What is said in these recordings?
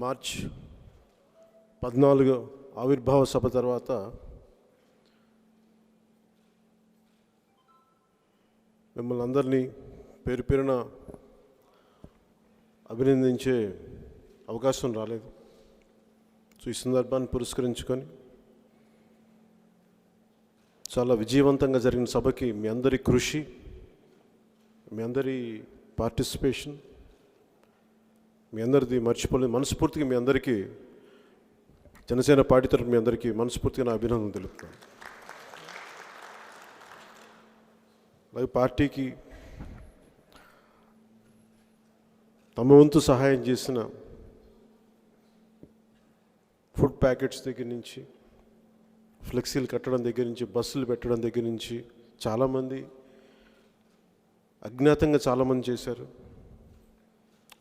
March 14 ఆవిర్భావ సభ తర్వాత మిమ్మల్ని అందరినీ పేరు పేరున అభినందించే అవకాశం రాలేదు. సో ఈ సందర్భాన్ని పురస్కరించుకొని చాలా విజయవంతంగా జరిగిన సభకి మీ అందరి కృషి, మీ అందరి పార్టిసిపేషన్, మీ అందరిది మర్చిపోలేదు. మనస్ఫూర్తిగా మీ అందరికీ జనసేన పార్టీ తరఫున మీ అందరికీ మనస్ఫూర్తిగా నా అభినందన తెలుపుతాను. అలాగే పార్టీకి తమ వంతు సహాయం చేసిన ఫుడ్ ప్యాకెట్స్ దగ్గర నుంచి, ఫ్లెక్సీలు కట్టడం దగ్గర నుంచి, బస్సులు పెట్టడం దగ్గర నుంచి చాలామంది అజ్ఞాతంగా చాలామంది చేశారు.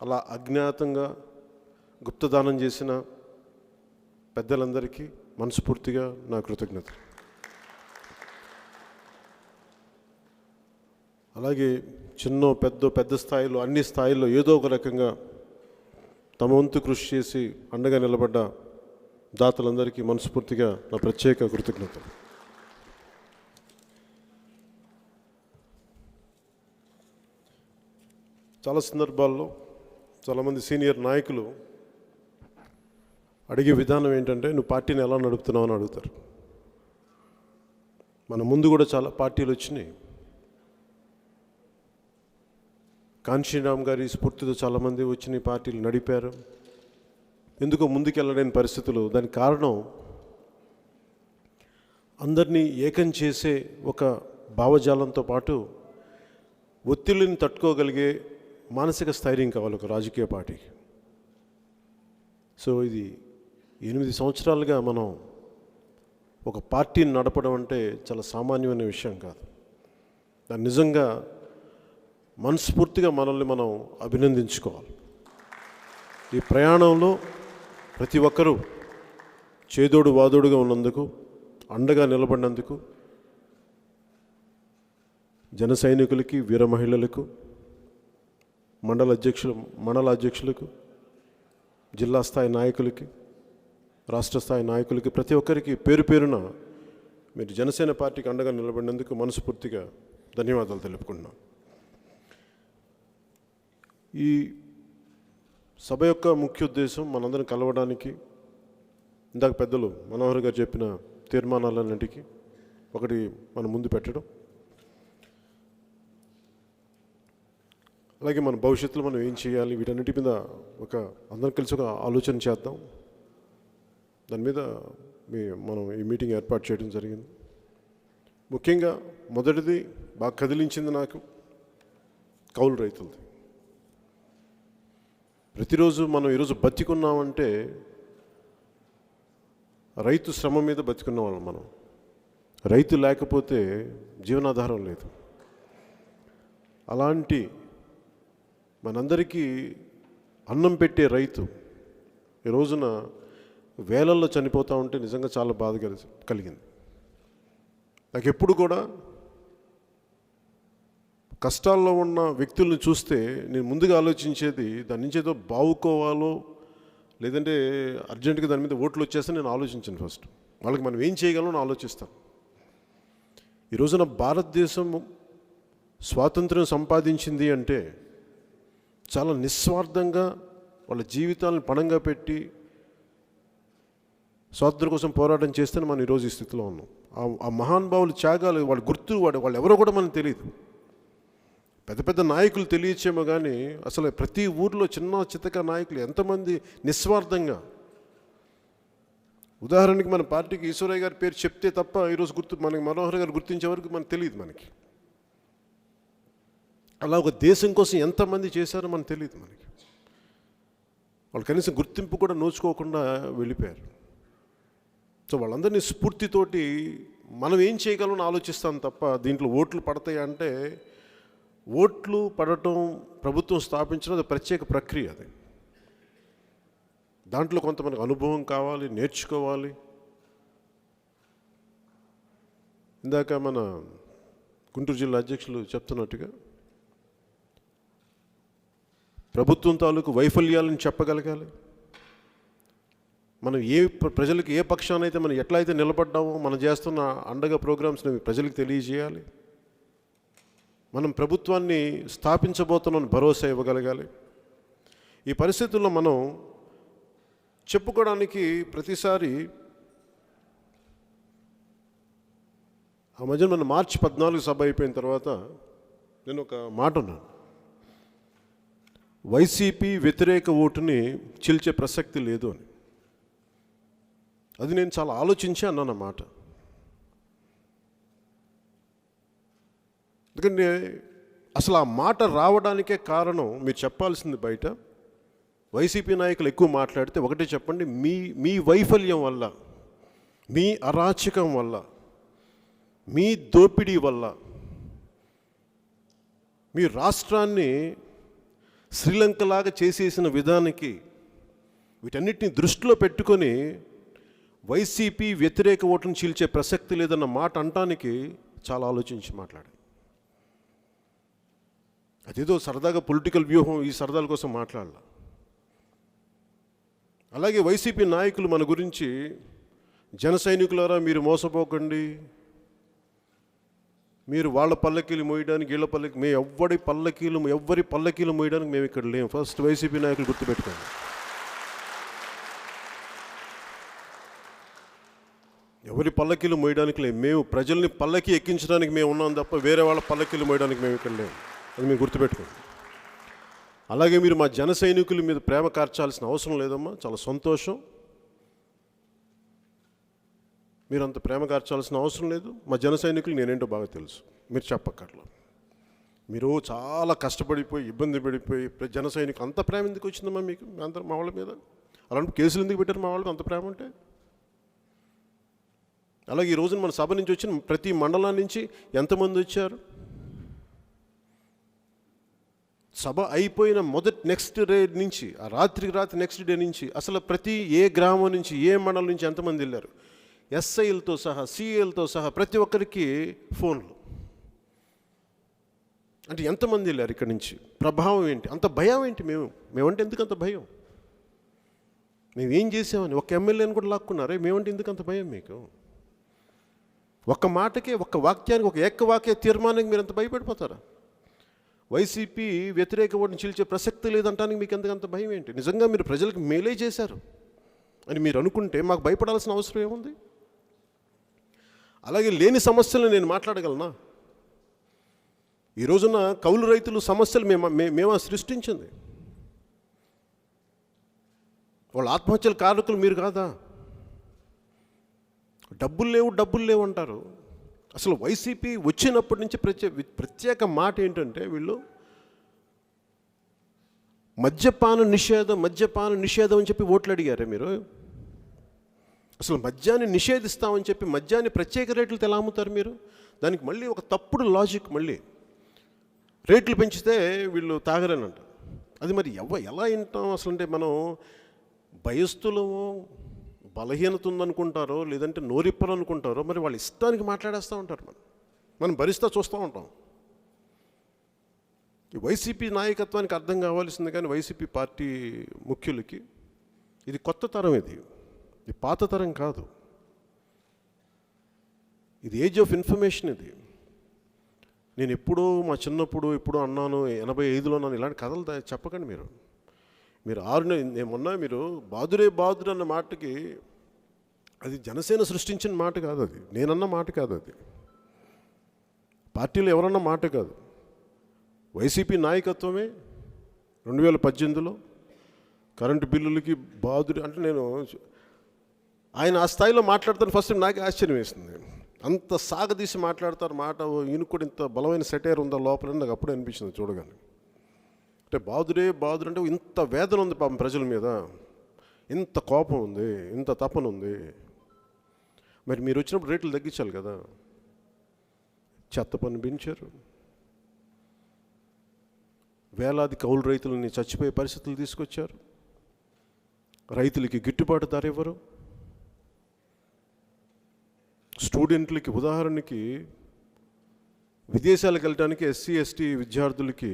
అలా అజ్ఞాతంగా గుప్తదానం చేసిన పెద్దలందరికీ మనస్ఫూర్తిగా నా కృతజ్ఞత. అలాగే పెద్ద స్థాయిలో, అన్ని స్థాయిల్లో ఏదో ఒక రకంగా తమ వంతు కృషి చేసి అండగా నిలబడ్డ దాతలందరికీ మనస్ఫూర్తిగా నా ప్రత్యేక కృతజ్ఞత. చాలా సందర్భాల్లో చాలామంది సీనియర్ నాయకులు అడిగే విధానం ఏంటంటే, నువ్వు పార్టీని ఎలా నడుపుతున్నావు అని అడుగుతారు. మన ముందు కూడా చాలా పార్టీలు వచ్చినాయి. కాంశీరామ్ గారి స్ఫూర్తితో చాలామంది వచ్చిన పార్టీలు నడిపారు. ఎందుకో ముందుకెళ్ళలేని పరిస్థితులు. దానికి కారణం అందరినీ ఏకం చేసే ఒక భావజాలంతో పాటు ఒత్తిడిని తట్టుకోగలిగే మానసిక స్థైర్యం కావాలి ఒక రాజకీయ పార్టీకి. సో ఇది 8 సంవత్సరాలుగా మనం ఒక పార్టీని నడపడం అంటే చాలా సామాన్యమైన విషయం కాదు. దాన్ని నిజంగా మనస్ఫూర్తిగా మనల్ని మనం అభినందించుకోవాలి. ఈ ప్రయాణంలో ప్రతి ఒక్కరూ చేదోడు వాదోడుగా ఉన్నందుకు, అండగా నిలబడినందుకు జన సైనికులకి, వీర మహిళలకు, మండల అధ్యక్షులకు, జిల్లా స్థాయి నాయకులకి, రాష్ట్ర స్థాయి నాయకులకి, ప్రతి ఒక్కరికి పేరు పేరున మీరు జనసేన పార్టీకి అండగా నిలబడినందుకు మనస్ఫూర్తిగా ధన్యవాదాలు తెలుపుకుంటున్నాం. ఈ సభ యొక్క ముఖ్య ఉద్దేశం మనందరం కలవడానికి, ఇందాక పెద్దలు మనోహర్ గారు చెప్పిన తీర్మానాలన్నింటికి ఒకటి మన ముందు పెట్టడం, అలాగే మన భవిష్యత్తులో మనం ఏం చేయాలి, వీటన్నిటి మీద అందరం కలిసి ఒక ఆలోచన చేద్దాం. దాని మీద మనం ఈ మీటింగ్ ఏర్పాటు చేయడం జరిగింది. ముఖ్యంగా మొదటిది బాగా కదిలించింది నాకు కౌలు రైతులది. ప్రతిరోజు మనం ఈరోజు బతికున్నామంటే రైతు శ్రమ మీద బతికున్న వాళ్ళం మనం. రైతు లేకపోతే జీవనాధారం లేదు. అలాంటి మనందరికీ అన్నం పెట్టే రైతు ఈ రోజున వేలల్లో చనిపోతూ ఉంటే నిజంగా చాలా బాధ కలిగింది. నాకు ఎప్పుడు కూడా కష్టాల్లో ఉన్న వ్యక్తుల్ని చూస్తే నేను ముందుగా ఆలోచించేది దాని నుంచి ఏదో బావుకోవాలో, లేదంటే అర్జెంటుగా దాని మీద ఓట్లు వచ్చేస్తే నేను ఆలోచించాను. ఫస్ట్ వాళ్ళకి మనం ఏం చేయగలం ఆలోచిస్తాను. ఈ రోజున భారతదేశం స్వాతంత్రం సంపాదించింది అంటే చాలా నిస్వార్థంగా వాళ్ళ జీవితాలను పణంగా పెట్టి స్వాతంత్రం కోసం పోరాటం చేస్తేనే మనం ఈరోజు ఈ స్థితిలో ఉన్నాం. ఆ మహానుభావుల త్యాగాలు, వాళ్ళ గుర్తు, వాళ్ళు ఎవరో కూడా మనకు తెలియదు. పెద్ద పెద్ద నాయకులు తెలియచేమో కానీ అసలు ప్రతి ఊర్లో చిన్న చితక నాయకులు ఎంతమంది నిస్వార్థంగా, ఉదాహరణకి మన పార్టీకి ఈశ్వరయ్య గారి పేరు చెప్తే తప్ప ఈరోజు మనకి మనోహర్ గారు గుర్తించే వరకు మనకు తెలియదు. మనకి అలా ఒక దేశం కోసం ఎంతమంది చేశారో మనకు తెలియదు. మనకి వాళ్ళు కనీసం గుర్తింపు కూడా నోచుకోకుండా వెళ్ళిపోయారు. సో వాళ్ళందరినీ స్ఫూర్తితోటి మనం ఏం చేయగలమని ఆలోచిస్తాం తప్ప దీంట్లో ఓట్లు పడతాయి అంటే, ఓట్లు పడటం, ప్రభుత్వం స్థాపించడం అది ప్రత్యేక ప్రక్రియ. అది దాంట్లో కొంతమందికి అనుభవం కావాలి, నేర్చుకోవాలి. ఇందాక మన గుంటూరు జిల్లా అధ్యక్షులు చెప్తున్నట్టుగా ప్రభుత్వం తాలూకు వైఫల్యాలను చెప్పగలగాలి, మనం ప్రజలకు ఏ పక్షాన అయితే మనం ఎట్లా అయితే నిలబడ్డామో మనం చేస్తున్న అండగా ప్రోగ్రామ్స్ని ప్రజలకు తెలియజేయాలి. మనం ప్రభుత్వాన్ని స్థాపించబోతున్నాం భరోసా ఇవ్వగలగాలి. ఈ పరిస్థితుల్లో మనం చెప్పుకోవడానికి ప్రతిసారి ఆ మధ్య మన మార్చి 14 సభ అయిపోయిన తర్వాత నేను ఒక మాట అన్నాను, వైసీపీ వ్యతిరేక ఓటుని చీల్చే ప్రసక్తి లేదు అని. అది నేను చాలా ఆలోచించి అన్నాను అన్నమాట. ఎందుకంటే అసలు ఆ మాట రావడానికే కారణం మీరు చెప్పాల్సింది బయట వైసీపీ నాయకులు ఎక్కువ మాట్లాడితే ఒకటే చెప్పండి, మీ వైఫల్యం వల్ల, మీ అరాచకం వల్ల, మీ దోపిడీ వల్ల మీ రాష్ట్రాన్ని శ్రీలంకలాగా చేసేసిన విధానానికి వీటన్నిటిని దృష్టిలో పెట్టుకొని వైసీపీ వ్యతిరేక ఓటును చీల్చే ప్రసక్తి లేదన్న మాట అనటానికి చాలా ఆలోచించి మాట్లాడాను. అదేదో సరదాగా పొలిటికల్ వ్యూహం, ఈ సరదాల కోసం మాట్లాడాల. అలాగే వైసీపీ నాయకులు మన గురించి జన సైనికులారా మీరు మోసపోకండి, మీరు వాళ్ళ పల్లకీలు మోయడానికి వీళ్ళ పల్లకి, మేము ఎవ్వరి పల్లకీలు మోయడానికి మేము ఇక్కడ లేము. ఫస్ట్ వైసీపీ నాయకులు గుర్తుపెట్టుకోండి. ఎవరి పల్లకీలు మోయడానికి లేము. మేము ప్రజల్ని పల్లకి ఎక్కించడానికి మేము ఉన్నాం తప్ప వేరే వాళ్ళ పల్లకీలు మోయడానికి మేము ఇక్కడ లేము. అది మీరు గుర్తుపెట్టుకోండి. అలాగే మీరు మా జన సైనికుల మీద ప్రేమ కార్చాల్సిన అవసరం లేదమ్మా, చాలా సంతోషం. మీరు అంత ప్రేమ కార్చాల్సిన అవసరం లేదు. మా జన సైనికులు నేనేంటో బాగా తెలుసు, మీరు చెప్పక్కర్లా. మీరు చాలా కష్టపడిపోయి ఇబ్బంది పడిపోయి జన సైనికులు అంత ప్రేమ ఎందుకు వచ్చిందమ్మా మీకు అందరూ మా వాళ్ళ మీద? అలాంటి కేసులు ఎందుకు పెట్టారు మా వాళ్ళకి అంత ప్రేమ ఉంటే? అలాగే ఈ రోజున మన సభ నుంచి వచ్చిన ప్రతి మండలం నుంచి ఎంతమంది వచ్చారు? సభ అయిపోయిన నెక్స్ట్ డే నుంచి, ఆ రాత్రికి రాత్రి నెక్స్ట్ డే నుంచి అసలు ప్రతి ఏ గ్రామం నుంచి ఏ మండలం నుంచి ఎంతమంది వెళ్ళారు? ఎస్ఐలతో సహా, సిఐలతో సహా ప్రతి ఒక్కరికి ఫోన్లు. అంటే ఎంతమంది వెళ్ళారు ఇక్కడి నుంచి? ప్రభావం ఏంటి? అంత భయం ఏంటి? మేమంటే ఎందుకు అంత భయం? మేమేం చేసామని ఒక్క ఎమ్మెల్యేని కూడా లాక్కున్నారే, మేమంటే ఎందుకు అంత భయం మీకు? ఒక్క మాటకే, ఒక్క వాక్యానికి, ఒక ఏకవాక్య తీర్మానానికి మీరు అంత భయపడిపోతారా? వైసీపీ వ్యతిరేక ఓటుని చీల్చే ప్రసక్తి లేదంటానికి మీకు ఎందుకంత భయం ఏంటి? నిజంగా మీరు ప్రజలకు మేలే చేశారు అని మీరు అనుకుంటే మాకు భయపడాల్సిన అవసరం ఏముంది? అలాగే లేని సమస్యలు నేను మాట్లాడగలనా? ఈ రోజున కౌలు రైతులు సమస్యలు మేము సృష్టించింది. వాళ్ళ ఆత్మహత్యల కారకులు మీరు కాదా? డబ్బులు లేవు అంటారు. అసలు వైసీపీ వచ్చినప్పటి నుంచి ప్రత్యేక మాట ఏంటంటే వీళ్ళు మద్యపాన నిషేధం అని చెప్పి ఓట్లు అడిగారే మీరు? అసలు మద్యాన్ని నిషేధిస్తామని చెప్పి మద్యాన్ని ప్రత్యేక రేట్లతో ఎలా అమ్ముతారు మీరు? దానికి మళ్ళీ ఒక తప్పుడు లాజిక్, మళ్ళీ రేట్లు పెంచితే వీళ్ళు తాగరనంట. అది మరి ఎలా వింటాం అసలు? అంటే మనం భయస్థులము, బలహీనత ఉందనుకుంటారో లేదంటే నోరిప్పలు అనుకుంటారో, మరి వాళ్ళ ఇష్టానికి మాట్లాడేస్తూ ఉంటారు. మనం భరిస్తూ చూస్తూ ఉంటాం. ఈ వైసీపీ నాయకత్వానికి అర్థం కావాల్సింది, కానీ వైసీపీ పార్టీ ముఖ్యులకి ఇది కొత్త తరం, ఇది పాత తరం కాదు. ఇది ఏజ్ ఆఫ్ ఇన్ఫర్మేషన్. ఇది నేను ఎప్పుడో మా చిన్నప్పుడు ఎప్పుడో అన్నాను, 85లో అన్నాను. ఇలాంటి కథలు చెప్పకండి మీరు. ఏమన్నా మీరు బాదురే అన్న మాటకి అది జనసేన సృష్టించిన మాట కాదు, అది నేనన్న మాట కాదు, అది పార్టీలో ఎవరన్నా మాట కాదు. వైసీపీ నాయకత్వమే 2018లో కరెంటు బిల్లులకి బాదురే అంటే, నేను ఆయన ఆ స్థాయిలో మాట్లాడతాను ఫస్ట్ నాకే ఆశ్చర్యం వేస్తుంది. అంత సాగదీసి మాట్లాడతారు మాట. ఈయన కూడా ఇంత బలమైన సెటైర్ ఉందా లోపల నాకు అప్పుడే అనిపించింది చూడగానే. అంటే బాదురే అంటే ఇంత వేదన ఉంది పాపం ప్రజల మీద, ఇంత కోపం ఉంది, ఇంత తపన ఉంది. మరి మీరు వచ్చినప్పుడు రేట్లు తగ్గించాలి కదా. చెత్త పన్ను పెంచారు, వేలాది కౌలు రైతులని చచ్చిపోయే పరిస్థితులు తీసుకొచ్చారు, రైతులకి గిట్టుబాటు ధర ఇవ్వరు. స్టూడెంట్లకి ఉదాహరణకి విదేశాలకు వెళ్ళడానికి ఎస్సీ ఎస్టీ విద్యార్థులకి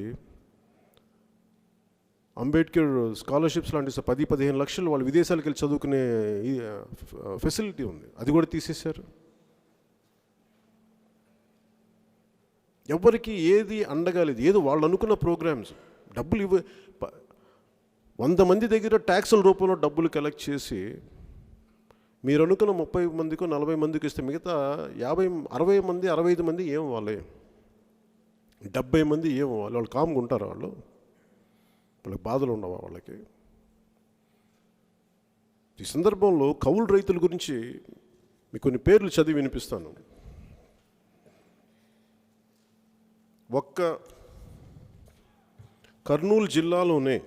అంబేద్కర్ స్కాలర్షిప్స్ లాంటి 10-15 లక్షలు వాళ్ళు విదేశాలకు వెళ్ళి చదువుకునే ఫెసిలిటీ ఉంది, అది కూడా తీసేశారు. ఎవరికి ఏది అండగా లేదు, ఏదో వాళ్ళు అనుకున్న ప్రోగ్రామ్స్ డబ్బులు 100 మంది దగ్గర ట్యాక్సుల రూపంలో డబ్బులు కలెక్ట్ చేసి మీరు అనుకున్న 30 మందికో 40 మందికి ఇస్తే మిగతా 50-60 మంది 65 మంది ఏం వాళ్ళే, 70 మంది ఏం వాళ్ళు కామ్గా ఉంటారు, వాళ్ళకి బాధలు ఉండవా వాళ్ళకి? ఈ సందర్భంలో కౌలు రైతుల గురించి మీకు కొన్ని పేర్లు చదివి వినిపిస్తాను. ఒక్క కర్నూలు జిల్లాలోనే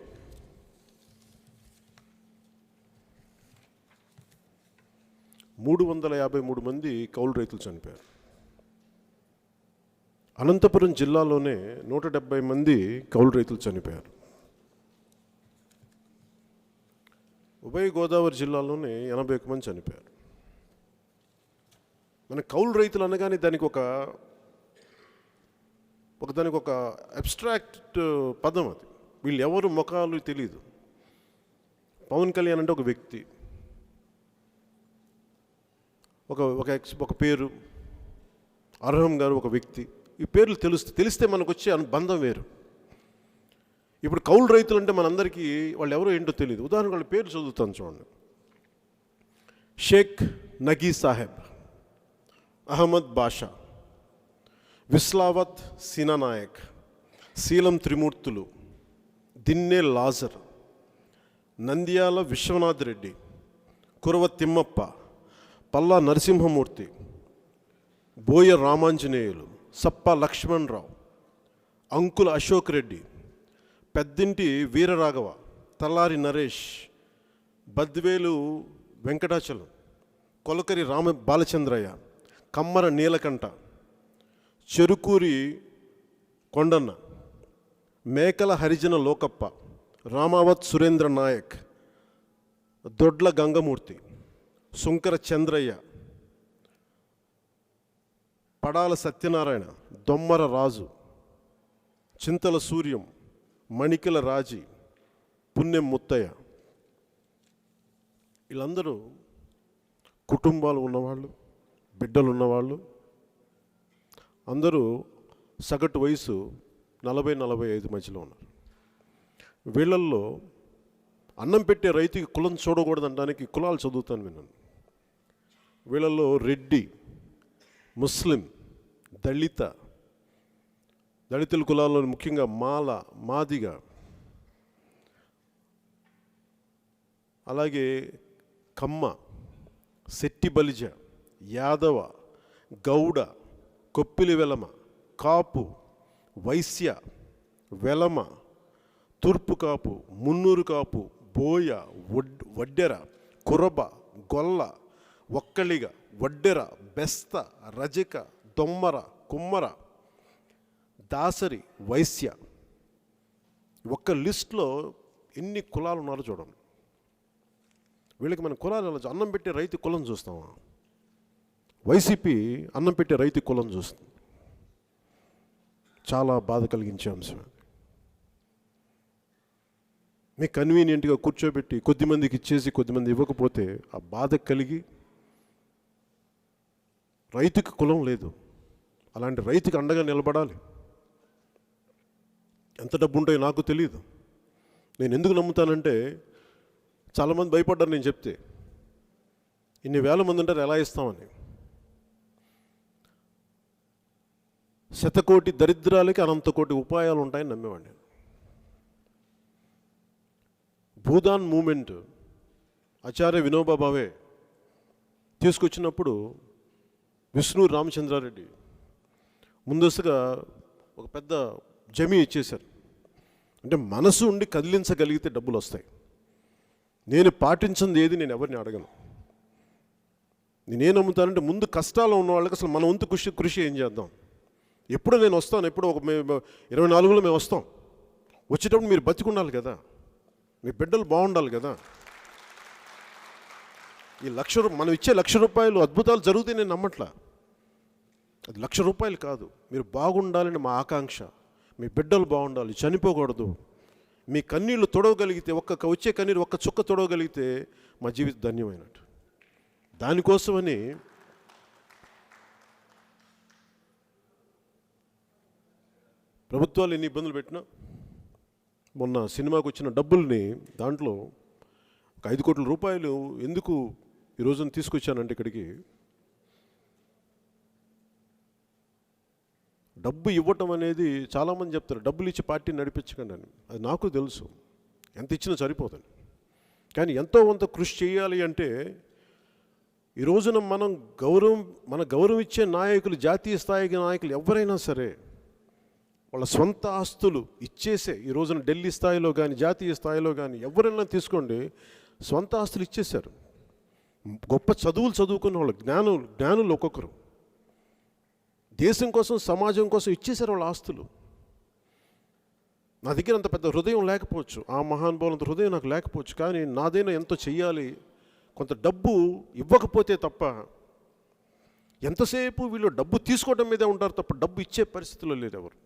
353 మంది కౌలు రైతులు చనిపోయారు. అనంతపురం జిల్లాలోనే 170 మంది కౌలు రైతులు చనిపోయారు. ఉభయ గోదావరి జిల్లాలోనే 81 మంది చనిపోయారు. మన కౌలు రైతులు అనగానే దానికి ఒక అబ్స్ట్రాక్ట్ పదం, అది వీళ్ళు ఎవరు ముఖాలు తెలియదు. పవన్ కళ్యాణ్ అంటే ఒక వ్యక్తి, ఒక పేరు, అర్హం గారు ఒక వ్యక్తి, ఈ పేర్లు తెలిస్తే మనకు వచ్చే బంధం వేరు. ఇప్పుడు కౌలు రైతులు అంటే మనందరికీ వాళ్ళు ఎవరో ఏంటో తెలియదు. ఉదాహరణకు వాళ్ళ పేర్లు చదువుతాను చూడండి. షేక్ నగీ సాహెబ్, అహ్మద్ బాషా, విస్లావత్ సీనానాయక్, శీలం త్రిమూర్తులు, దిన్నే లాజర్, నంద్యాల విశ్వనాథ్ రెడ్డి, కురవ తిమ్మప్ప, పల్లా నరసింహమూర్తి, బోయ రామాంజనేయులు, సప్ప లక్ష్మణరావు, అంకుల అశోక్ రెడ్డి, పెద్దింటి వీరరాఘవ, తల్లారి నరేష్, బద్వేలు వెంకటాచలం, కొలకరి రామ బాలచంద్రయ్య, కమ్మర నీలకంఠ, చెరుకూరి కొండన్న, మేకల హరిజన లోకప్ప, రామావత్ సురేంద్ర నాయక్, దొడ్ల గంగమూర్తి, సుంకర చంద్రయ్య, పడాల సత్యనారాయణ, దొమ్మర రాజు, చింతల సూర్యం, మణికల రాజీ, పుణ్యం ముత్తయ్య. వీళ్ళందరూ కుటుంబాలు ఉన్నవాళ్ళు, బిడ్డలు ఉన్నవాళ్ళు, అందరూ సగటు వయసు 40-45 మధ్యలో ఉన్నారు. వీళ్ళల్లో అన్నం పెట్టే రైతుకి కులం చూడకూడదనడానికి కులాలు చదువుతాను విన్నాను. వీళ్ళల్లో రెడ్డి, ముస్లిం, దళితుల కులాల్లో ముఖ్యంగా మాల, మాదిగ, అలాగే కమ్మ, శెట్టి బలిజ, యాదవ, గౌడ, కొప్పిలి వెలమ, కాపు, వైశ్య, వెలమ, తూర్పు కాపు, మున్నూరు కాపు, బోయ, వడ్డెర, కురబ, గొల్ల, ఒక్కలిగ, వడ్డెర, బెస్త, రజక, దొమ్మర, కుమ్మర, దాసరి, వైశ్య. ఒక్క లిస్ట్లో ఎన్ని కులాలు ఉన్నారో చూడండి. వీళ్ళకి మన కులాలు అన్నం పెట్టే రైతు కులం చూస్తామా? వైసీపీ అన్నం పెట్టే రైతు కులం చూస్తుంది. చాలా బాధ కలిగించే అంశం. మీకు కన్వీనియంట్గా కూర్చోబెట్టి కొద్దిమందికి ఇచ్చేసి కొద్దిమంది ఇవ్వకపోతే ఆ బాధ కలిగి, రైతుకి కులం లేదు, అలాంటి రైతుకి అండగా నిలబడాలి. ఎంత డబ్బు ఉంటాయో నాకు తెలియదు. నేను ఎందుకు నమ్ముతానంటే చాలామంది భయపడ్డారు నేను చెప్తే. ఇన్ని వేల మంది ఉంటారు, ఎలా ఇస్తామని. శతకోటి దరిద్రాలకి అనంతకోటి ఉపాయాలు ఉంటాయని నమ్మేవాడిని. భూదాన్ మూమెంట్ ఆచార్య వినోబా భావే తీసుకొచ్చినప్పుడు విష్ణు రామచంద్రారెడ్డి ముందస్తుగా ఒక పెద్ద జమీ ఇచ్చేశారు. అంటే మనసు ఉండి కదిలించగలిగితే డబ్బులు వస్తాయి. నేను పాటించింది ఏది నేను ఎవరిని అడగను. నేనేం నమ్ముతానంటే ముందు కష్టాలు ఉన్న వాళ్ళకి అసలు మన వంతు కృషి ఏం చేద్దాం. ఎప్పుడు నేను వస్తాను, ఎప్పుడు 24లో మేము వస్తాం. వచ్చేటప్పుడు మీరు బతికుండాలి కదా, మీ బిడ్డలు బాగుండాలి కదా. ఈ మనం ఇచ్చే ₹1,00,000 అద్భుతాలు జరిగితే నేను నమ్మట్లా. అది ₹1,00,000 కాదు, మీరు బాగుండాలని మా ఆకాంక్ష. మీ బిడ్డలు బాగుండాలి, చనిపోకూడదు, మీ కన్నీళ్లు తొడవగలిగితే, వచ్చే కన్నీరు ఒక్క చుక్క తొడవగలిగితే మా జీవితం ధన్యమైనట్టు. దానికోసమని ప్రభుత్వాలు ఎన్ని ఇబ్బందులు పెట్టినా మొన్న సినిమాకు వచ్చిన డబ్బుల్ని దాంట్లో ఒక 5 కోట్ల రూపాయలు ఎందుకు ఈ రోజున తీసుకొచ్చానంటే ఇక్కడికి, డబ్బు ఇవ్వటం అనేది చాలామంది చెప్తారు డబ్బులు ఇచ్చి పార్టీని నడిపించకండి అని. అది నాకు తెలుసు, ఎంత ఇచ్చినా సరిపోతుంది. కానీ ఎంతో కొంత కృషి చేయాలి అంటే ఈ రోజున మన గౌరవం ఇచ్చే నాయకులు, జాతీయ స్థాయి నాయకులు ఎవరైనా సరే వాళ్ళ సొంత ఆస్తులు ఇచ్చేసే ఈ రోజున ఢిల్లీ స్థాయిలో కానీ జాతీయ స్థాయిలో కానీ ఎవరైనా తీసుకోండి, సొంత ఆస్తులు ఇచ్చేశారు. గొప్ప చదువులు చదువుకున్న వాళ్ళు, జ్ఞానులు ఒక్కొక్కరు దేశం కోసం, సమాజం కోసం ఇచ్చేశారు వాళ్ళ ఆస్తులు. నా దగ్గర అంత పెద్ద హృదయం లేకపోవచ్చు, ఆ మహానుభావులంత హృదయం నాకు లేకపోవచ్చు, కానీ నాదైనా ఎంతో చెయ్యాలి. కొంత డబ్బు ఇవ్వకపోతే తప్ప, ఎంతసేపు వీళ్ళు డబ్బు తీసుకోవడం మీదే ఉంటారు తప్ప డబ్బు ఇచ్చే పరిస్థితిలో లేదు ఎవరు.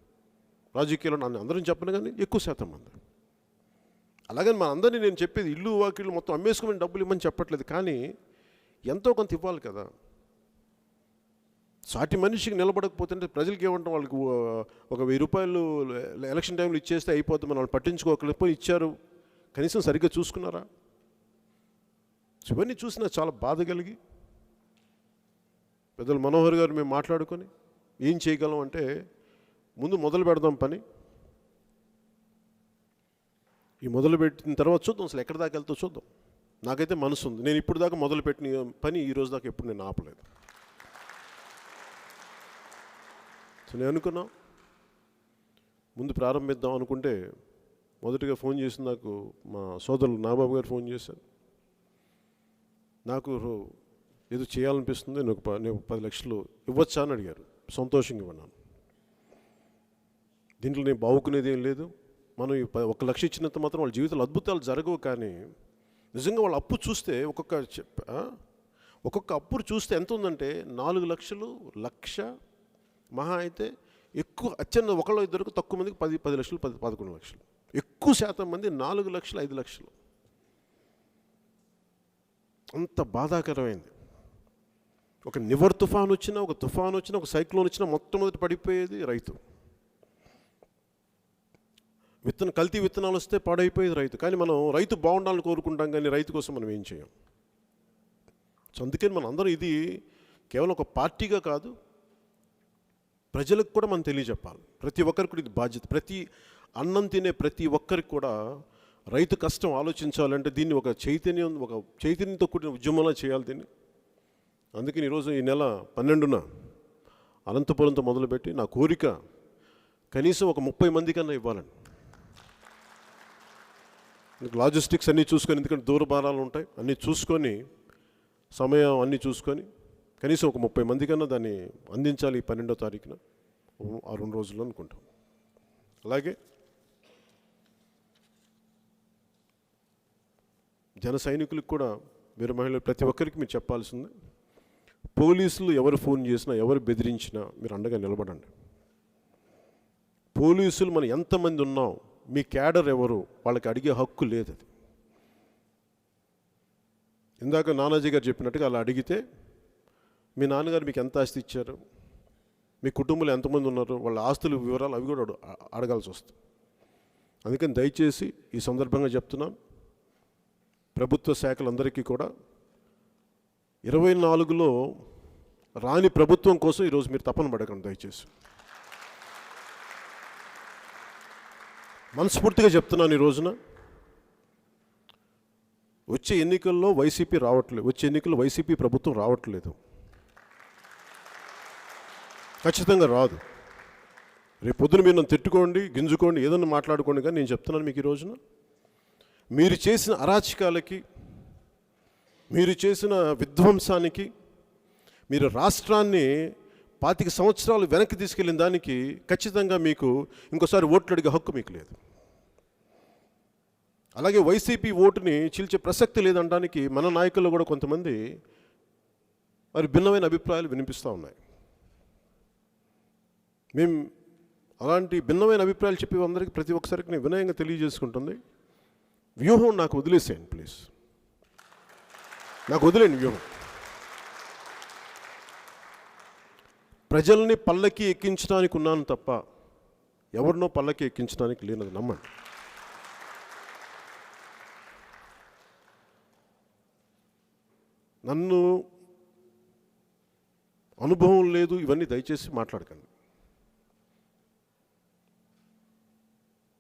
రాజకీయాల్లో నన్ను అందరం చెప్పను కానీ ఎక్కువ శాతం మంది. అలాగని మన అందరినీ నేను చెప్పేది ఇల్లు వాకిళ్ళు మొత్తం అమ్మేసుకుని డబ్బులు ఇవ్వమని చెప్పట్లేదు, కానీ ఎంతో కొంత ఇవ్వాలి కదా. సాటి మనిషికి నిలబడకపోతుంటే ప్రజలకి ఏమంటాం, వాళ్ళకి ఒక 1000 రూపాయలు ఎలక్షన్ టైంలో ఇచ్చేస్తే అయిపోతుంది, మనం పట్టించుకోకపోయి ఇచ్చారు, కనీసం సరిగ్గా చూసుకున్నారా? ఇవన్నీ చూసినా చాలా బాధ కలిగి పెద్దలు మనోహర్ గారు మేము మాట్లాడుకొని ఏం చేయగలం అంటే, ముందు మొదలు పెడదాం పని, ఈ మొదలుపెట్టిన తర్వాత చూద్దాం అసలు ఎక్కడి దాకా వెళ్తా చూద్దాం. నాకైతే మనసు ఉంది, నేను ఇప్పుడు దాకా మొదలుపెట్టిన పని ఈ రోజు దాకా ఎప్పుడు నేను ఆపలేదు. సో నేను అనుకున్నా ముందు ప్రారంభిద్దాం అనుకుంటే, మొదటిగా ఫోన్ చేసి నాకు మా సోదరులు నాగబాబు గారు ఫోన్ చేశారు. నాకు ఏదో చేయాలనిపిస్తుంది, నేను 10 లక్షలు ఇవ్వచ్చా అని అడిగారు. సంతోషంగా ఇవ్వన్నాను. దీంట్లో నేను బావుకునేది ఏం లేదు. మనం 1 లక్ష ఇచ్చినంత మాత్రం వాళ్ళ జీవితంలో అద్భుతాలు జరగవు. కానీ నిజంగా వాళ్ళ అప్పు చూస్తే ఒక్కొక్క అప్పు చూస్తే ఎంత ఉందంటే 4 లక్షలు, 1 లక్ష, మహా అయితే ఎక్కువ అత్యంత ఒకళ్ళు ఇద్దరికి, తక్కువ మందికి 10 లక్షలు, 11 లక్షలు. ఎక్కువ శాతం మంది 4 లక్షలు, 5 లక్షలు. అంత బాధాకరమైంది. ఒక నివర్ తుఫాన్ వచ్చినా, ఒక తుఫాన్ వచ్చినా, ఒక సైక్లోన్ వచ్చినా మొట్టమొదటి పడిపోయేది రైతు. కల్తీ విత్తనాలు వస్తే పాడైపోయేది రైతు. కానీ మనం రైతు బాగుండాలని కోరుకుంటాం, కానీ రైతు కోసం మనం ఏం చేయం. సో అందుకని మన అందరం ఇది కేవలం ఒక పార్టీగా కాదు, ప్రజలకు కూడా మనం తెలియజెప్పాలి. ప్రతి ఒక్కరికి కూడా ఇది బాధ్యత. ప్రతి అన్నం తినే ప్రతి ఒక్కరికి కూడా రైతు కష్టం ఆలోచించాలంటే దీన్ని ఒక చైతన్యంతో కూడిన ఉద్యమంలా చేయాలి దీన్ని. అందుకని ఈరోజు ఈ నెల 12న అనంతపురంతో మొదలుపెట్టి నా కోరిక కనీసం ఒక 30 మంది కన్నా ఇవ్వాలని. లాజిస్టిక్స్ అన్నీ చూసుకొని, ఎందుకంటే దూర భారాలు ఉంటాయి, అన్నీ చూసుకొని, సమయం అన్నీ చూసుకొని కనీసం ఒక 30 మంది కన్నా దాన్ని అందించాలి ఈ 12వ తారీఖున, ఆ 2 రోజుల్లో అనుకుంటాం. అలాగే జన సైనికులకు కూడా, మీరు మహిళలు ప్రతి ఒక్కరికి మీరు చెప్పాల్సింది, పోలీసులు ఎవరు ఫోన్ చేసినా, ఎవరు బెదిరించినా మీరు అండగా నిలబడండి. పోలీసులు మనం ఎంతమంది ఉన్నాం, మీ క్యాడర్ ఎవరు, వాళ్ళకి అడిగే హక్కు లేదు. అది ఇందాక నానాజీ గారు చెప్పినట్టుగా అలా అడిగితే, మీ నాన్నగారు మీకు ఎంత ఆస్తి ఇచ్చారు, మీ కుటుంబంలో ఎంతమంది ఉన్నారు, వాళ్ళ ఆస్తుల వివరాలు అవి కూడా అడగాల్సి వస్తుంది. అందుకని దయచేసి ఈ సందర్భంగా చెప్తున్నాను, ప్రభుత్వ శాఖలందరికీ కూడా 24లో రాని ప్రభుత్వం కోసం ఈరోజు మీరు తపన పడకండి. దయచేసి మనస్ఫూర్తిగా చెప్తున్నాను, ఈ రోజున వచ్చే ఎన్నికల్లో వైసీపీ రావట్లేదు, వచ్చే ఎన్నికల్లో వైసీపీ ప్రభుత్వం రావట్లేదు, ఖచ్చితంగా రాదు. రేపు పొద్దున మీరు నన్ను తిట్టుకోండి, గింజుకోండి, ఏదన్నా మాట్లాడుకోండి, కానీ నేను చెప్తున్నాను మీకు ఈ రోజున, మీరు చేసిన అరాచకాలకి, మీరు చేసిన విధ్వంసానికి, మీరు రాష్ట్రాన్ని 25 సంవత్సరాలు వెనక్కి తీసుకెళ్ళిన దానికి ఖచ్చితంగా మీకు ఇంకోసారి ఓట్లు అడిగే హక్కు మీకు లేదు. అలాగే వైసీపీ ఓటుని చీల్చే ప్రసక్తి లేదనడానికి మన నాయకుల్లో కూడా కొంతమంది మరి భిన్నమైన అభిప్రాయాలు వినిపిస్తూ ఉన్నాయి. మేము అలాంటి భిన్నమైన అభిప్రాయాలు చెప్పి అందరికీ ప్రతి ఒక్కసారికి నేను వినయంగా తెలియజేసుకుంటుంది, వ్యూహం నాకు వదిలేసేయండి ప్లీజ్, నాకు వదిలేండి వ్యూహం. ప్రజల్ని పల్లకి ఎక్కించడానికి ఉన్నాను తప్ప ఎవరినో పల్లకి ఎక్కించడానికి లేనది నమ్మండి. నన్ను అనుభవం లేదు ఇవన్నీ దయచేసి మాట్లాడకండి.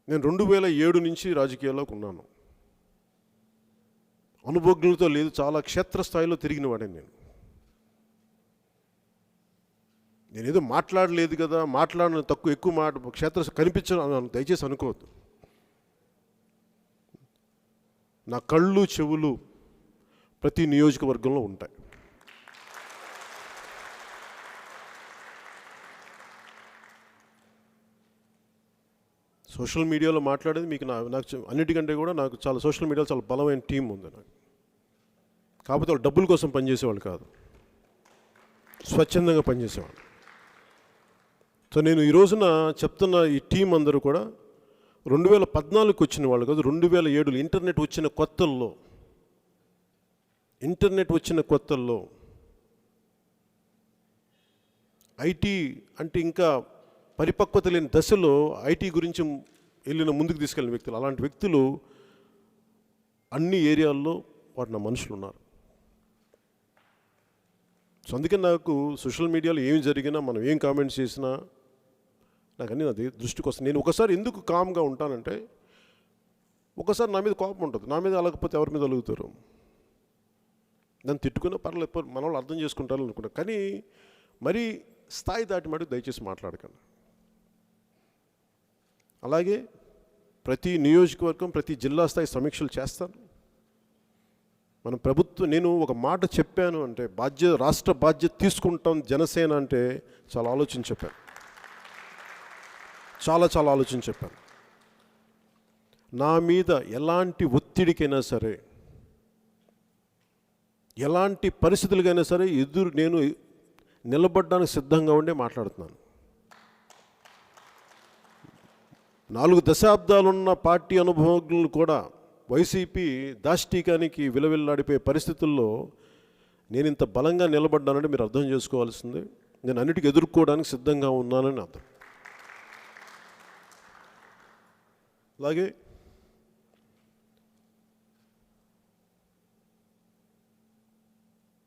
నేను 2007 నుంచి రాజకీయాల్లోకి ఉన్నాను. అనుభవజ్ఞులతో లేదు, చాలా క్షేత్రస్థాయిలో తిరిగిన వాడిని నేనేదో మాట్లాడలేదు కదా, మాట్లాడిన తక్కువ ఎక్కువ క్షేత్ర కనిపించను దయచేసి అనుకోవద్దు. నా కళ్ళు చెవులు ప్రతి నియోజకవర్గంలో ఉంటాయి. సోషల్ మీడియాలో మాట్లాడేది మీకు నాకు అన్నిటికంటే కూడా నాకు చాలా సోషల్ మీడియాలో చాలా బలమైన టీం ఉంది నాకు. కాకపోతే వాళ్ళు డబ్బుల కోసం పనిచేసేవాళ్ళు కాదు, స్వచ్ఛందంగా పనిచేసేవాళ్ళు. సో నేను ఈ రోజున చెప్తున్న ఈ టీం అందరూ కూడా 2014 వచ్చిన వాళ్ళు కాదు, 2007 ఇంటర్నెట్ వచ్చిన కొత్తల్లో ఐటీ అంటే ఇంకా పరిపక్వత లేని దశలో ఐటీ గురించి ముందుకు తీసుకెళ్ళిన వ్యక్తులు, అలాంటి వ్యక్తులు అన్ని ఏరియాల్లో నా మనుషులు ఉన్నారు. సో అందుకే నాకు సోషల్ మీడియాలో ఏమి జరిగినా, మనం ఏం కామెంట్స్ చేసినా నాకు అన్నీ అది దృష్టికి వస్తుంది. నేను ఒకసారి ఎందుకు కామ్గా ఉంటానంటే, ఒకసారి నా మీద కోపం ఉంటుంది, నా మీద అలగకపోతే ఎవరి మీద అలుగుతారు, నన్ను తిట్టుకున్నా పర్లేదు, మన వాళ్ళు అర్థం చేసుకుంటారు అనుకుంటా. కానీ మరీ స్థాయి దాటి మటుకు దయచేసి మాట్లాడకండి. అలాగే ప్రతి నియోజకవర్గం, ప్రతి జిల్లా స్థాయి సమీక్షలు చేస్తాను. మన ప్రభుత్వం, నేను ఒక మాట చెప్పాను అంటే రాష్ట్ర బాధ్యత తీసుకుంటాం జనసేన అంటే చాలా ఆలోచించి చెప్పాను, చాలా ఆలోచించి చెప్పాను. నా మీద ఎలాంటి ఒత్తిడికైనా సరే, ఎలాంటి పరిస్థితులకైనా సరే నేను నిలబడడానికి సిద్ధంగా ఉండే మాట్లాడుతున్నాను. 4 దశాబ్దాలున్న పార్టీ అనుభవజ్ఞులు కూడా వైసీపీ దాష్టీకానికి విలవిల్లాడిపోయే పరిస్థితుల్లో నేను ఇంత బలంగా నిలబడ్డానంటే మీరు అర్థం చేసుకోవాల్సిందే, నేను అన్నిటికీ ఎదుర్కోవడానికి సిద్ధంగా ఉన్నానని అర్థం. అలాగే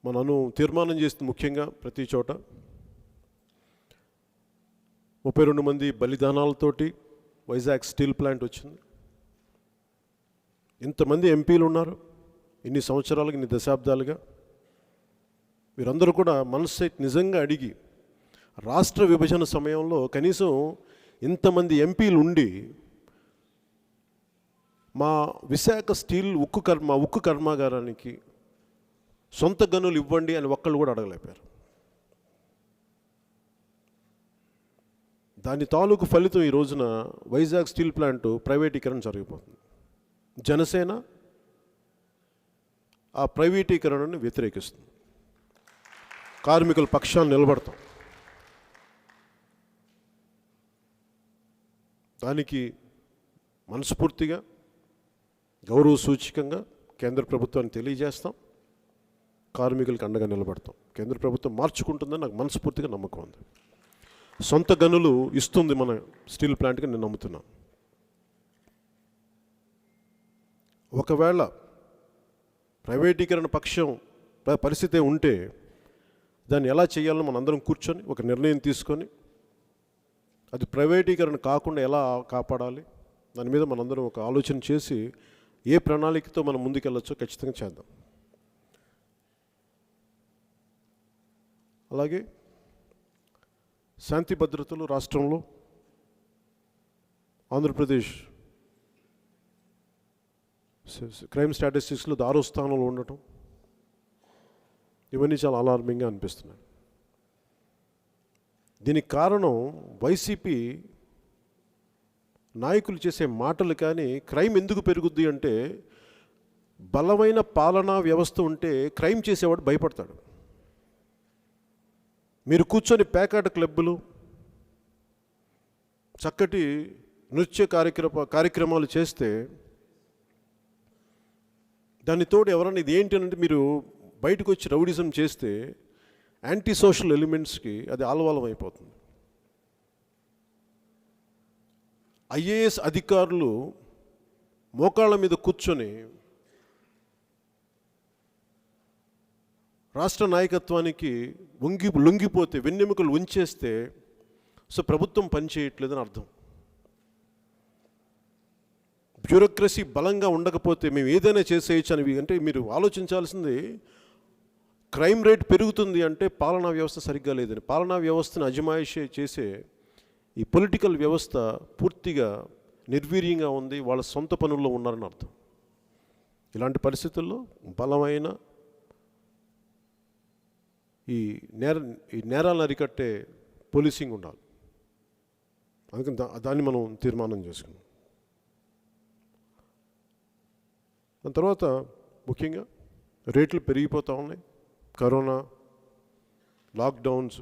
మనను తీర్మానం చేస్తుంది ముఖ్యంగా ప్రతి చోట 32 మంది బలిదానాలతోటి వైజాగ్ స్టీల్ ప్లాంట్ వచ్చింది. ఇంతమంది ఎంపీలు ఉన్నారు ఇన్ని సంవత్సరాలుగా, ఇన్ని దశాబ్దాలుగా. వీరందరూ కూడా మనసు నిజంగా అడిగి, రాష్ట్ర విభజన సమయంలో కనీసం ఇంతమంది ఎంపీలు ఉండి మా విశాఖ స్టీల్ ఉక్కు కర్మాగారానికి సొంత గనులు ఇవ్వండి అని ఒక్కళ్ళు కూడా అడగలేపారు. దాని తాలూకు ఫలితం ఈ రోజున వైజాగ్ స్టీల్ ప్లాంట్ ప్రైవేటీకరణ జరిగిపోతుంది. జనసేన ఆ ప్రైవేటీకరణను వ్యతిరేకిస్తుంది, కార్మికుల పక్షాన్ని నిలబడతాం. దానికి మనస్ఫూర్తిగా గౌరవ సూచికంగా కేంద్ర ప్రభుత్వాన్ని తెలియజేస్తాం, కార్మికులకు అండగా నిలబడతాం. కేంద్ర ప్రభుత్వం మార్చుకుంటుందని నాకు మనస్ఫూర్తిగా నమ్మకం ఉంది. సొంత గనులు ఇస్తుంది మన స్టీల్ ప్లాంట్కి నేను నమ్ముతున్నాను. ఒకవేళ ప్రైవేటీకరణ పక్షం పరిస్థితి ఉంటే దాన్ని ఎలా చేయాలని మనందరం కూర్చొని ఒక నిర్ణయం తీసుకొని, అది ప్రైవేటీకరణ కాకుండా ఎలా కాపాడాలి దాని మీద మనందరం ఒక ఆలోచన చేసి ఏ ప్రణాళికతో మనం ముందుకెళ్ళొచ్చో ఖచ్చితంగా చేద్దాం. అలాగే శాంతి భద్రతలు రాష్ట్రంలో ఆంధ్రప్రదేశ్ క్రైమ్ స్టాటిస్టిక్స్లో 6వ స్థానంలో ఉండటం, ఇవన్నీ చాలా అలార్మింగ్గా అనిపిస్తున్నాయి. దీనికి కారణం వైసీపీ నాయకులు చేసే మాటలు. కానీ క్రైమ్ ఎందుకు పెరుగుద్ది అంటే, బలమైన పాలనా వ్యవస్థ ఉంటే క్రైమ్ చేసేవాడు భయపడతాడు. మీరు కూర్చొని పేకాట క్లబ్బులు, చక్కటి నృత్య కార్యక్రమాలు చేస్తే దాని తోడు ఎవరన్నా ఇది ఏంటి అంటే మీరు బయటకు వచ్చి రౌడిజం చేస్తే యాంటీ సోషల్ ఎలిమెంట్స్కి అది ఆలవాలం అయిపోతుంది. ఐఏఎస్ అధికారులు మోకాళ్ళ మీద కూర్చొని రాష్ట్ర నాయకత్వానికి లొంగిపోతే, వెన్నెముకలు ఉంచేస్తే సో ప్రభుత్వం పనిచేయట్లేదని అర్థం. బ్యూరోక్రసీ బలంగా ఉండకపోతే మేము ఏదైనా చేసేయచ్చు అని అంటే మీరు ఆలోచించాల్సింది, క్రైమ్ రేట్ పెరుగుతుంది అంటే పాలనా వ్యవస్థ సరిగ్గా లేదని. పాలనా వ్యవస్థను అజమాయిషీ చేసే ఈ పొలిటికల్ వ్యవస్థ పూర్తిగా నిర్వీర్యంగా ఉంది, వాళ్ళ సొంత పనుల్లో ఉన్నారని అర్థం. ఇలాంటి పరిస్థితుల్లో బలమైన ఈ నేరాలను అరికట్టే పోలీసింగ్ ఉండాలి. అందుకని దాన్ని మనం తీర్మానం చేసుకున్నాం. దాని తర్వాత ముఖ్యంగా రేట్లు పెరిగిపోతూ ఉన్నాయి. కరోనా, లాక్డౌన్స్,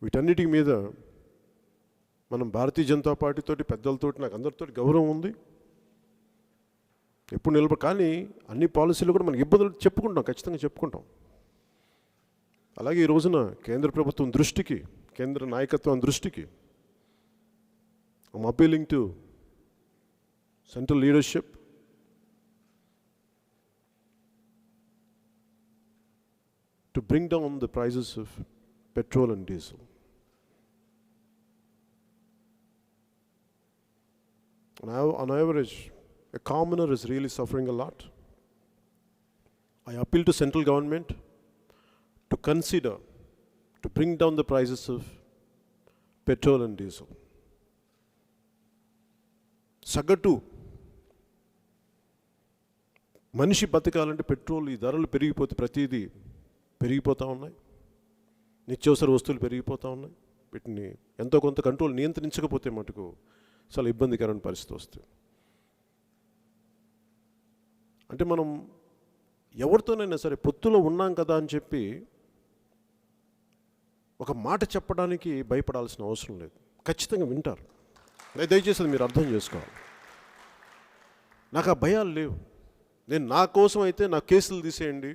వీటన్నిటి మీద మనం భారతీయ జనతా పార్టీతోటి, పెద్దలతోటి, నాకు అందరితోటి గౌరవం ఉంది, ఎప్పుడు కానీ అన్ని పాలసీలు కూడా మనకి ఇబ్బందులు చెప్పుకుంటాం, ఖచ్చితంగా చెప్పుకుంటాం. అలాగే ఈ రోజున కేంద్ర ప్రభుత్వం దృష్టికి, కేంద్ర నాయకత్వం దృష్టికి I'm appealing to central leadership to bring down the prices of petrol and diesel. On average, a commoner is really suffering a lot. I appeal to central government to consider to bring down the prices of petrol and diesel. సగటు మనిషి బతకాలంటే petrol ఈ ధరలు పెరిగిపోతే ప్రతిదీ పెరిగిపోతూ ఉన్నాయి. నిత్యావసర వస్తువులు పెరిగిపోతూ ఉన్నాయి. వీటిని ఎంతో కొంత కంట్రోల్ నియంత్రించకపోతే మటుకు చాలా ఇబ్బందికరమైన పరిస్థితి వస్తుంది. అంటే మనం ఎవరితోనైనా సరే పొత్తులో ఉన్నాం కదా అని చెప్పి ఒక మాట చెప్పడానికి భయపడాల్సిన అవసరం లేదు. ఖచ్చితంగా వింటారు. దయచేసి అది మీరు అర్థం చేసుకోవాలి. నాకు ఆ భయాలు లేవు. నేను నా కోసం అయితే నా కేసులు తీసేయండి,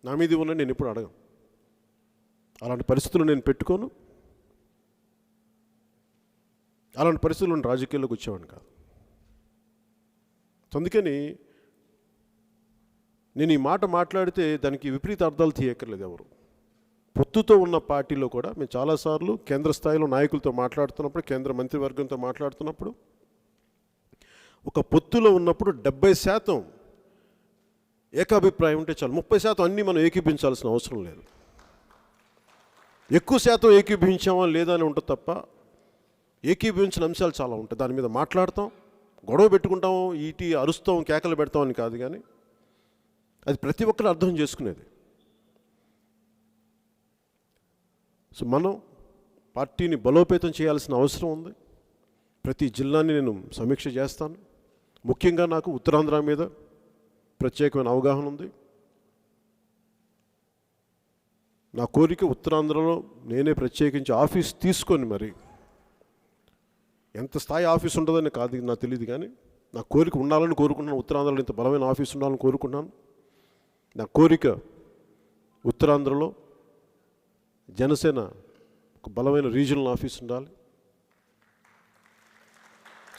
నా మీద ఉన్న నేను ఎప్పుడు అడగను. అలాంటి పరిస్థితులు నేను పెట్టుకోను. అలాంటి పరిస్థితులు నేను రాజకీయాల్లోకి వచ్చేవాడిని కాదు. అందుకని నేను ఈ మాట మాట్లాడితే దానికి విపరీత అర్థాలు తీయక్కర్లేదు ఎవరు. పొత్తుతో ఉన్న పార్టీలో కూడా మేము చాలాసార్లు కేంద్ర స్థాయిలో నాయకులతో మాట్లాడుతున్నప్పుడు, కేంద్ర మంత్రివర్గంతో మాట్లాడుతున్నప్పుడు, ఒక పొత్తులో ఉన్నప్పుడు 70% ఏకాభిప్రాయం ఉంటే చాలు. 30% అన్నీ మనం ఏకీభించాల్సిన అవసరం లేదు. ఎక్కువ శాతం ఏకీభించామా లేదా అని ఉంటుంది తప్ప ఏకీభించిన అంశాలు చాలా ఉంటాయి. దాని మీద మాట్లాడతాం, గొడవ పెట్టుకుంటాం, అరుస్తాం, కేకలు పెడతాం అని కాదు, కానీ అది ప్రతి ఒక్కరు అర్థం చేసుకునేది. సో మనం పార్టీని బలోపేతం చేయాల్సిన అవసరం ఉంది. ప్రతి జిల్లాని నేను సమీక్ష చేస్తాను. ముఖ్యంగా నాకు ఉత్తరాంధ్ర మీద ప్రత్యేకమైన అవగాహన ఉంది. నా కోరిక ఉత్తరాంధ్రలో నేనే ప్రత్యేకించి ఆఫీస్ తీసుకొని, మరి ఎంత స్థాయి ఆఫీస్ ఉంటుందని కాదు నాకు తెలియదు, కానీ నా కోరిక ఉండాలని కోరుకుంటున్నాను. ఉత్తరాంధ్రలో ఇంత బలమైన ఆఫీస్ ఉండాలని కోరుకుంటున్నాను. నా కోరిక ఉత్తరాంధ్రలో జనసేన ఒక బలమైన రీజనల్ ఆఫీస్ ఉండాలి.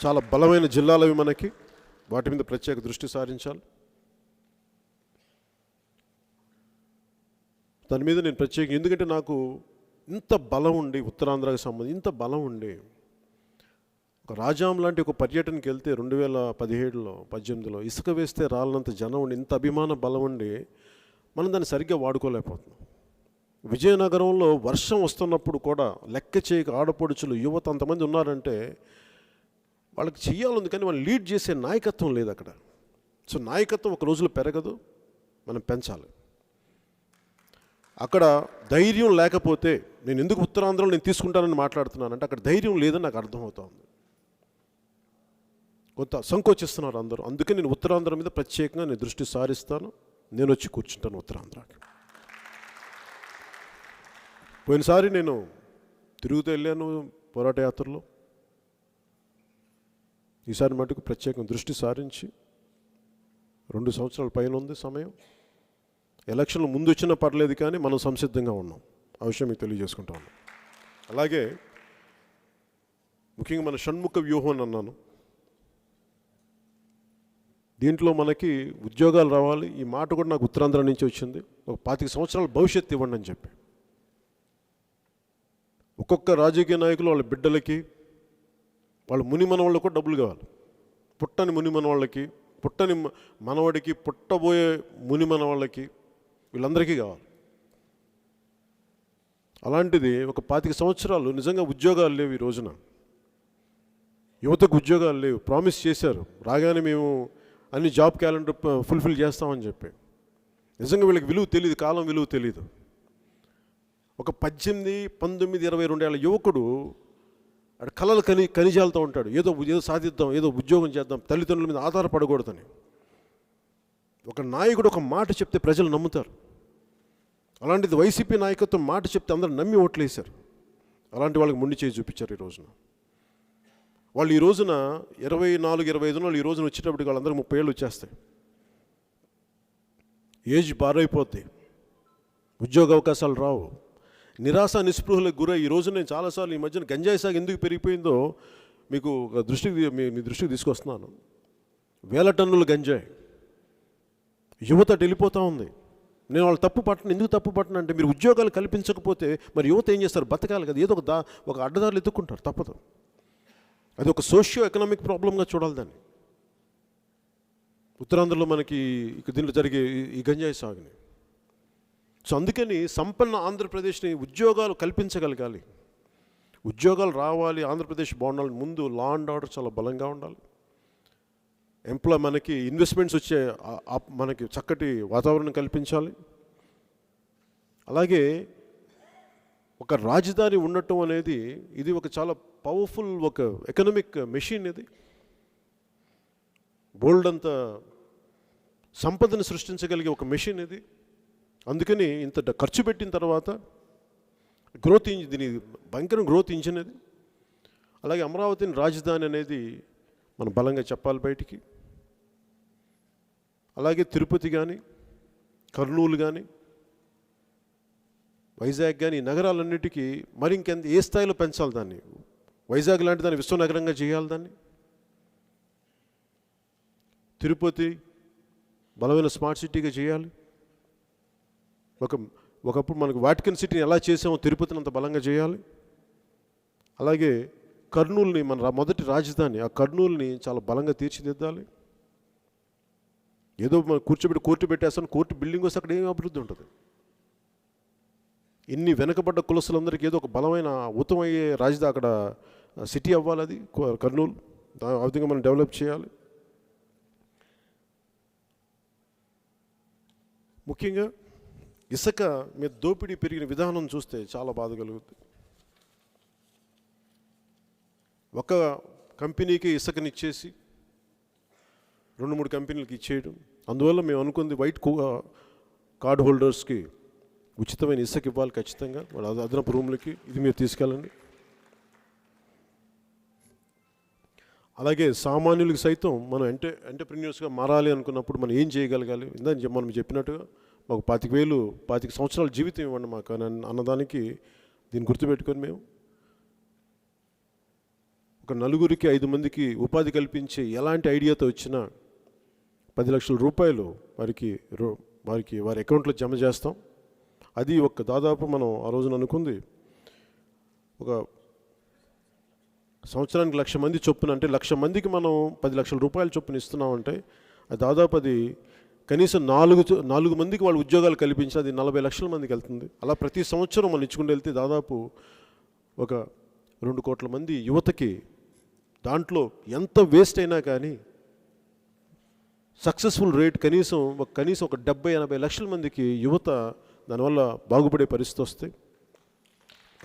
చాలా బలమైన జిల్లాలు అవి మనకి, వాటి మీద ప్రత్యేక దృష్టి సారించాలి. దాని మీద నేను ఎందుకంటే నాకు ఇంత బలం ఉండి, ఉత్తరాంధ్రకు సంబంధించి ఇంత బలం ఉండి, ఒక రాజాం లాంటి ఒక పర్యటనకి వెళ్తే 2017లో 18లో ఇసుక వేస్తే రాళ్ళంత జనం ఉండి, ఇంత అభిమాన బలం ఉండి మనం దాన్ని సరిగ్గా వాడుకోలేకపోతున్నాం. విజయనగరంలో వర్షం వస్తున్నప్పుడు కూడా లెక్క చేయక ఆడపడుచులు, యువత అంతమంది ఉన్నారంటే వాళ్ళకి చెయ్యాలి, కానీ వాళ్ళు లీడ్ చేసే నాయకత్వం లేదు అక్కడ. సో నాయకత్వం ఒక రోజులో పెరగదు, మనం పెంచాలి. అక్కడ ధైర్యం లేకపోతే, నేను ఎందుకు ఉత్తరాంధ్రలో నేను తీసుకుంటానని మాట్లాడుతున్నానంటే అక్కడ ధైర్యం లేదని నాకు అర్థమవుతుంది. కొంత సంకోచిస్తున్నారు అందరూ. అందుకే నేను ఉత్తరాంధ్ర మీద ప్రత్యేకంగా నేను దృష్టి సారిస్తాను. నేను వచ్చి కూర్చుంటాను ఉత్తరాంధ్రకి. పోయినసారి నేను తిరుగుతూ వెళ్ళాను, పోరాట యాత్రలో ఈసారి మటుకు ప్రత్యేకంగా దృష్టి సారించి 2 సంవత్సరాల పైన ఉంది సమయం. ఎలక్షన్లు ముందు వచ్చినా పర్లేదు, కానీ మనం సంసిద్ధంగా ఉన్నాం. ఆ విషయం మీకు తెలియజేసుకుంటా ఉన్నాం. అలాగే ముఖ్యంగా మన షణ్ముఖ వ్యూహం అని అన్నాను. దీంట్లో మనకి ఉద్యోగాలు రావాలి. ఈ మాట కూడా నాకు ఉత్తరాంధ్ర నుంచి వచ్చింది. ఒక 25 సంవత్సరాల భవిష్యత్తు ఇవ్వండి అని చెప్పి. ఒక్కొక్క రాజకీయ నాయకులు వాళ్ళ బిడ్డలకి, వాళ్ళ ముని మనవాళ్ళకు కూడా డబ్బులు కావాలి. పుట్టని ముని మనవాళ్ళకి, పుట్టని మనవాడికి, పుట్టబోయే ముని మనవాళ్ళకి, వీళ్ళందరికీ కావాలి. అలాంటిది ఒక 25 సంవత్సరాలు నిజంగా ఉద్యోగాలు లేవు. ఈ రోజున యువతకు ఉద్యోగాలు లేవు. ప్రామిస్ చేశారు రాగానే మేము అన్ని జాబ్ క్యాలెండర్ ఫుల్ఫిల్ చేస్తామని చెప్పి. నిజంగా వీళ్ళకి విలువ తెలియదు, కాలం విలువ తెలియదు. ఒక 18, 19, 22 ఏళ్ళ యువకుడు అక్కడ కళలు కనిజాలతో ఉంటాడు. ఏదో సాధిద్దాం, ఏదో ఉద్యోగం చేద్దాం, తల్లిదండ్రుల మీద ఆధారపడకూడదని. ఒక నాయకుడు ఒక మాట చెప్తే ప్రజలు నమ్ముతారు. అలాంటిది వైసీపీ నాయకత్వం మాట చెప్తే అందరూ నమ్మి ఓట్లేశారు. అలాంటి వాళ్ళకి మొండి చేయి చూపించారు. ఈ రోజున వాళ్ళు ఈ రోజున 24, 25 వాళ్ళు ఈ రోజున వచ్చేటప్పటికి వాళ్ళందరికీ 30 ఏళ్ళు వచ్చేస్తాయి. ఏజ్ బారైపోద్ది, ఉద్యోగ అవకాశాలు రావు, నిరాశ నిస్పృహలకు గురై ఈ రోజు నేను చాలాసార్లు ఈ మధ్యన గంజాయి సాగు ఎందుకు పెరిగిపోయిందో మీకు మీ దృష్టికి తీసుకొస్తున్నాను. 1000 టన్నుల గంజాయి యువత వెళ్ళిపోతూ ఉంది. నేను వాళ్ళు ఎందుకు తప్పు పట్టను అంటే, మీరు ఉద్యోగాలు కల్పించకపోతే మరి యువత ఏం చేస్తారు? బతకాలి కదా, ఏదో ఒక అడ్డదారులు ఎత్తుక్కుంటారు, తప్పదు. అది ఒక సోషియో ఎకనామిక్ ప్రాబ్లంగా చూడాలి దాన్ని. ఉత్తరాంధ్రలో మనకి దీంట్లో జరిగే ఈ గంజాయి సాగుని. సో అందుకని సంపన్న ఆంధ్రప్రదేశ్ని ఉద్యోగాలు కల్పించగలగాలి, ఉద్యోగాలు రావాలి, ఆంధ్రప్రదేశ్ బాగుండాలి. ముందు లా అండ్ ఆర్డర్ చాలా బలంగా ఉండాలి. మనకి ఇన్వెస్ట్మెంట్స్ వచ్చే మనకి చక్కటి వాతావరణం కల్పించాలి. అలాగే ఒక రాజధాని ఉండటం అనేది ఇది ఒక చాలా పవర్ఫుల్ ఒక ఎకనామిక్ మెషిన్. ఇది బోల్డ్ అంత సంపదను సృష్టించగలిగే ఒక మెషిన్ ఇది. అందుకని ఇంత ఖర్చు పెట్టిన తర్వాత దీని భయంకర గ్రోత్ ఇంజిన్ అది. అలాగే అమరావతిని రాజధాని అనేది మనం బలంగా చెప్పాలి బయటికి. అలాగే తిరుపతి కానీ, కర్నూలు కానీ, వైజాగ్ కానీ, నగరాలన్నిటికీ మరి ఇంకెంత ఏ స్థాయిలో పెంచాలి దాన్ని. వైజాగ్ లాంటి దాన్ని విశ్వనగరంగా చేయాలి. దాన్ని తిరుపతి బలమైన స్మార్ట్ సిటీగా చేయాలి. ఒకప్పుడు మనకు వాటికన్ సిటీని ఎలా చేసామో తిరుపతిని అంత బలంగా చేయాలి. అలాగే కర్నూలుని మన మొదటి రాజధాని, ఆ కర్నూలుని చాలా బలంగా తీర్చిదిద్దాలి. ఏదో మనం కోర్టు పెట్టేస్తాను, కోర్టు బిల్డింగ్ వస్తే అక్కడ ఏం అభివృద్ధి ఉంటుంది? ఇన్ని వెనకబడ్డ కులస్తులందరికీ ఏదో ఒక బలమైన ఉత్తమయ్యే రాజధాని అక్కడ సిటీ అవ్వాలి. అది కర్నూలు. ఆ విధంగా మనం డెవలప్ చేయాలి. ముఖ్యంగా ఇసుక మీద దోపిడీ పెరిగిన విధానం చూస్తే చాలా బాధ కలుగుతుంది. ఒక కంపెనీకి ఇసుకనిచ్చేసి 2-3 కంపెనీలకు ఇచ్చేయడం. అందువల్ల మేము అనుకుంది వైట్ కార్డ్ హోల్డర్స్కి ఉచితమైన ఇసుక ఇవ్వాలి ఖచ్చితంగా, వాళ్ళ అదనపు రూమ్లకి. ఇది మీరు తీసుకెళ్ళండి. అలాగే సామాన్యులకి సైతం మనం ఎంటర్ప్రెన్యూర్స్గా మారాలి అనుకున్నప్పుడు మనం ఏం చేయగలగాలి? ఇందాక మనం చెప్పినట్టుగా మాకు 25 సంవత్సరాల జీవితం ఇవ్వండి మాకు అన్నదానికి దీన్ని గుర్తుపెట్టుకొని మేము ఒక 4కి 5 మందికి ఉపాధి కల్పించే ఎలాంటి ఐడియాతో వచ్చినా 10 లక్షల రూపాయలు వారి అకౌంట్లో జమ చేస్తాం. అది దాదాపు మనం ఆ రోజున అనుకుంది ఒక సంవత్సరానికి 1,00,000 మంది చొప్పున, అంటే 1,00,000 మందికి మనం 10 లక్షల రూపాయల చొప్పున ఇస్తున్నామంటే అది దాదాపు కనీసం 4 మందికి వాళ్ళు ఉద్యోగాలు కల్పించి అది 40 లక్షల మందికి వెళ్తుంది. అలా ప్రతి సంవత్సరం మనం ఇచ్చుకుంటూ వెళ్తే దాదాపు ఒక 2 కోట్ల మంది యువతకి దాంట్లో ఎంత వేస్ట్ అయినా కానీ సక్సెస్ఫుల్ రేట్ కనీసం ఒక 70-80 లక్షల మందికి యువత దానివల్ల బాగుపడే పరిస్థితి వస్తాయి.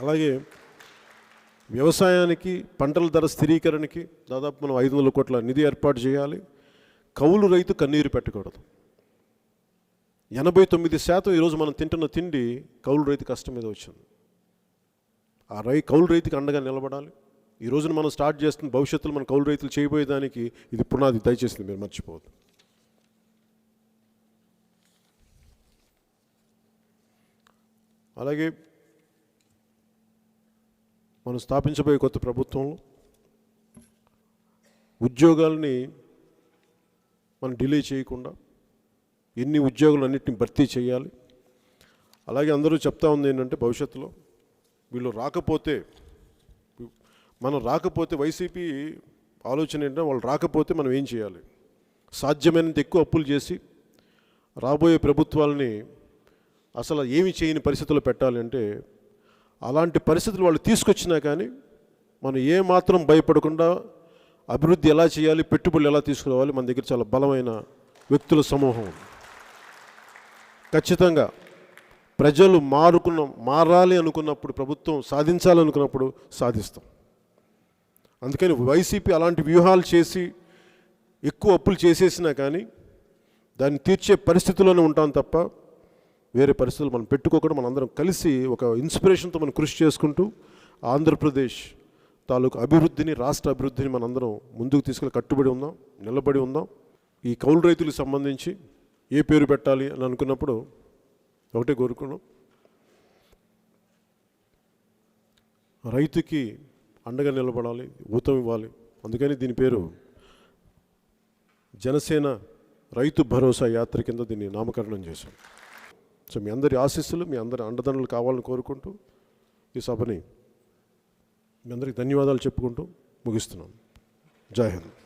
అలాగే వ్యవసాయానికి పంటల ధర స్థిరీకరణకి దాదాపు మనం 500 కోట్ల నిధి ఏర్పాటు చేయాలి. కౌలు రైతు కన్నీరు పెట్టకూడదు. 89% ఈరోజు మనం తింటున్న తిండి కౌలు రైతు కష్టం మీద వచ్చింది. కౌలు రైతుకి అండగా నిలబడాలి. ఈ రోజున మనం స్టార్ట్ చేస్తున్న భవిష్యత్తులో మన కౌలు రైతులు చేయబోయేదానికి ఇది పునాది. దయచేసి మీరు మర్చిపోవద్దు. అలాగే మనం స్థాపించబోయే కొత్త ప్రభుత్వంలో ఉద్యోగాల్ని మనం డిలే చేయకుండా ఎన్ని ఉద్యోగాలు అన్నింటిని భర్తీ చేయాలి. అలాగే అందరూ చెప్తా ఉంది ఏంటంటే భవిష్యత్తులో వీళ్ళు రాకపోతే, మనం రాకపోతే వైసీపీ ఆలోచన ఏంటంటే వాళ్ళు రాకపోతే మనం ఏం చేయాలి, సాధ్యమైనంత ఎక్కువ అప్పులు చేసి రాబోయే ప్రభుత్వాలని అసలు ఏమి చేయని పరిస్థితుల్లో పెట్టాలి. అంటే అలాంటి పరిస్థితులు వాళ్ళు తీసుకొచ్చినా కానీ మనం ఏమాత్రం భయపడకుండా అభివృద్ధి ఎలా చేయాలి, పెట్టుబడులు ఎలా తీసుకురావాలి, మన దగ్గర చాలా బలమైన వ్యక్తుల సమూహం ఉంది. ఖచ్చితంగా ప్రజలు మారాలి అనుకున్నప్పుడు, ప్రభుత్వం సాధించాలనుకున్నప్పుడు సాధిస్తాం. అందుకని వైసీపీ అలాంటి వ్యూహాలు చేసి ఎక్కువ అప్పులు చేసేసినా కానీ దాన్ని తీర్చే పరిస్థితుల్లోనే ఉంటాం తప్ప వేరే పరిస్థితులు మనం పెట్టుకోకుండా మనందరం కలిసి ఒక ఇన్స్పిరేషన్తో మనం కృషి చేసుకుంటూ ఆంధ్రప్రదేశ్ తాలూకు అభివృద్ధిని, రాష్ట్ర అభివృద్ధిని మనందరం ముందుకు తీసుకెళ్ళి కట్టుబడి ఉందాం, నిలబడి ఉందాం. ఈ కౌలు రైతులకు సంబంధించి ఏ పేరు పెట్టాలి అని అనుకున్నప్పుడు ఒకటే కోరుకున్నాం, రైతుకి అండగా నిలబడాలి, ఊతం ఇవ్వాలి. అందుకని దీని పేరు జనసేన రైతు భరోసా యాత్ర కింద దీన్ని నామకరణం చేశాం. సో మీ అందరి ఆశీస్సులు, మీ అందరి అండదండలు కావాలని కోరుకుంటూ ఈ సభని మీ అందరికీ ధన్యవాదాలు చెప్పుకుంటూ ముగిస్తున్నాం. జై హింద్.